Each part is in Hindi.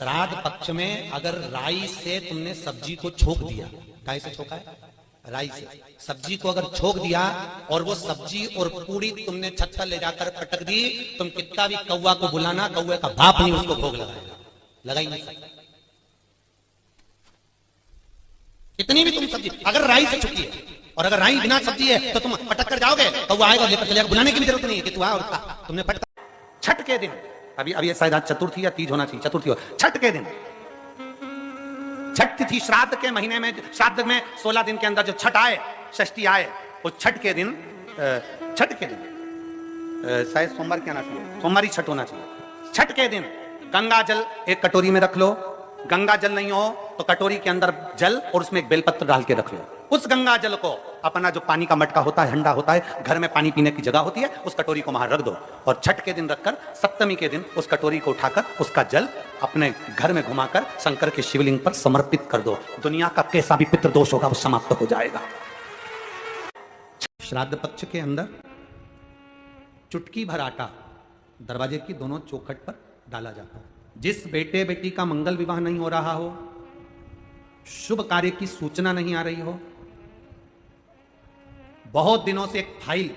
श्राद्ध पक्ष में अगर राई से तुमने सब्जी को छोक दिया, काय से छोका है? राई से। सब्जी को अगर छोक दिया और वो सब्जी और पूरी तुमने छत पर ले जाकर पटक दी, तुम कितना भी कौवा को बुलाना, कौवे का बाप नहीं उसको भोग लगाएगा, लगा ही नहीं सकता। कितनी भी तुम सब्जी अगर राई से छुकी है और अगर राई बिना सब्जी है तो तुम पटक कर जाओगे, कौवा आएगा लेकर चलेगा, बुलाने की भी जरूरत नहीं है कि तू आ और खा। तुमने पटका। छठ के दिन, अभी शायद आज चतुर्थी या तीज होना चाहिए, चतुर्थी हो, छठ के दिन, छठ तिथि श्राद्ध के महीने में, श्राद्ध में 16 दिन के अंदर जो छठ आए, षष्ठी आए, उस छठ के दिन, शायद सोमवार क्या आना चाहिए, सोमवार ही छठ होना चाहिए। छठ के दिन गंगा जल एक कटोरी में रख लो, गंगा जल नहीं हो तो कटोरी के अंदर जल और उसमें एक बेलपत्र डाल के रख लो। उस गंगा जल को अपना जो पानी का मटका होता है, हंडा होता है, घर में पानी पीने की जगह होती है, उस कटोरी को वहां रख दो और छठ के दिन रखकर सप्तमी के दिन उस कटोरी को उठाकर उसका जल अपने घर में घुमाकर शंकर के शिवलिंग पर समर्पित कर दो। दुनिया का कैसा भी पितृदोष होगा वो समाप्त हो जाएगा। श्राद्ध पक्ष के अंदर चुटकी भर आटा दरवाजे की दोनों चौखट पर डाला जाता है। जिस बेटे बेटी का मंगल विवाह नहीं हो रहा हो, शुभ कार्य की सूचना नहीं आ रही हो, बहुत दिनों से एक फाइल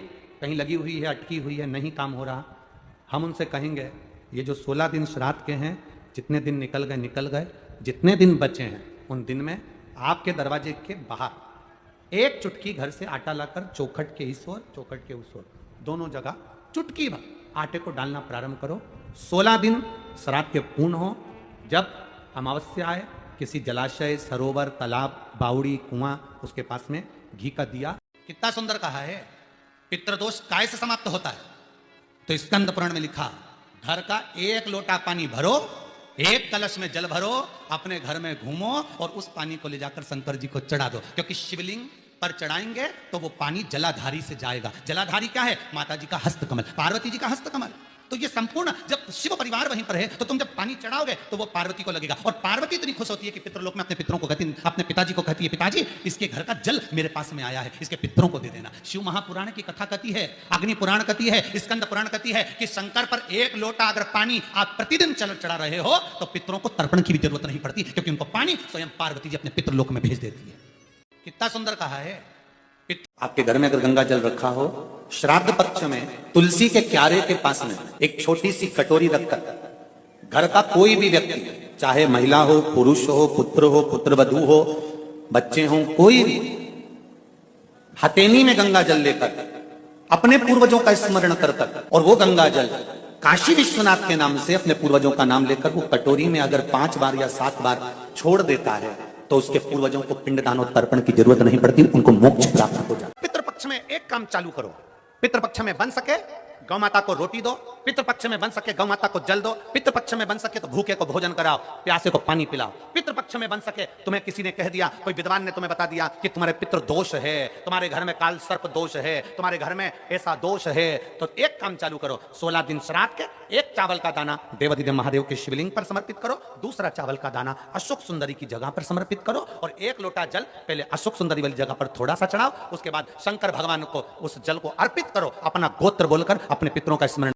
कहीं लगी हुई है, अटकी हुई है, नहीं काम हो रहा, हम उनसे कहेंगे ये जो 16 दिन श्राद्ध के हैं, जितने दिन निकल गए, जितने दिन बचे हैं उन दिन में आपके दरवाजे के बाहर एक चुटकी घर से आटा लाकर चौखट के इस ओर, चौखट के उस ओर, दोनों जगह चुटकी भर आटे को डालना प्रारंभ करो। 16 दिन श्राद्ध के पूर्ण हो। जब अमावस्या आए, किसी जलाशय, सरोवर, तालाब, बावड़ी, कुआं, उसके पास में घी का दिया। कितना सुंदर कहा है, पितृदोष काय से समाप्त होता है? तो स्कंद पुराण में लिखा, घर का एक लोटा पानी भरो, एक कलश में जल भरो, अपने घर में घूमो और उस पानी को ले जाकर शंकर जी को चढ़ा दो, क्योंकि शिवलिंग पर चढ़ाएंगे तो वो पानी जलाधारी से जाएगा। जलाधारी क्या है? माता जी का हस्तकमल, पार्वती जी का हस्तकमल। तो ये संपूर्ण, जब शिव परिवार वहीं पर है तो तुम जब पानी चढ़ाओगे तो वो पार्वती को लगेगा और पार्वती इतनी खुश होती है कि पितृलोक में अपने पितरों को कहती, अपने पिताजी को कहती है, पिताजी इसके घर का जल मेरे पास में आया है, इसके पितरों को दे देना। शिव महापुराण की कथा कहती है, अग्नि पुराण कहती है, स्कंद पुराण कहती है कि शंकर पर एक लोटा अगर पानी आप प्रतिदिन चढ़ा रहे हो तो पितरों को तर्पण की भी जरूरत नहीं पड़ती, क्योंकि उनको पानी स्वयं पार्वती जी अपने पितृलोक में भेज देती है। कितना सुंदर कहा है। आपके घर में अगर गंगा जल रखा हो, श्राद्ध पक्ष में तुलसी के क्यारे के पास में एक छोटी सी कटोरी रखकर घर का कोई भी व्यक्ति, चाहे महिला हो, पुरुष हो, पुत्रवधू हो, बच्चे हो, कोई भी हथेली में गंगा जल लेकर अपने पूर्वजों का स्मरण कर और वो गंगा जल काशी विश्वनाथ के नाम से अपने पूर्वजों का नाम लेकर वो कटोरी में अगर 5 बार या 7 बार छोड़ देता है तो उसके पूर्वजों को पिंडदान और तर्पण की जरूरत नहीं पड़ती, उनको मोक्ष प्राप्त हो जाता। पितृपक्ष में एक काम चालू करो, पितृपक्ष में बन सके गौ माता को रोटी दो, पितृपक्ष में बन सके गौ माता को जल दो, पितृपक्ष में बन सके तो भूखे को भोजन कराओ, प्यासे को पानी पिलाओ। पितृपक्ष में बन सके, तुम्हें किसी ने कह दिया, कोई विद्वान ने तुम्हें बता दिया कि तुम्हारे पितृ दोष है, तुम्हारे घर में काल सर्प दोष है, तुम्हारे घर में ऐसा दोष है, तो एक काम चालू करो, 16 दिन श्राद्ध के एक चावल का दाना देवाधिदेव महादेव के शिवलिंग पर समर्पित करो, दूसरा चावल का दाना अशोक सुंदरी की जगह पर समर्पित करो और एक लोटा जल पहले अशोक सुंदरी वाली जगह पर थोड़ा सा चढ़ाओ, उसके बाद शंकर भगवान को उस जल को अर्पित करो, अपना गोत्र बोलकर अपने पितरों का स्मरण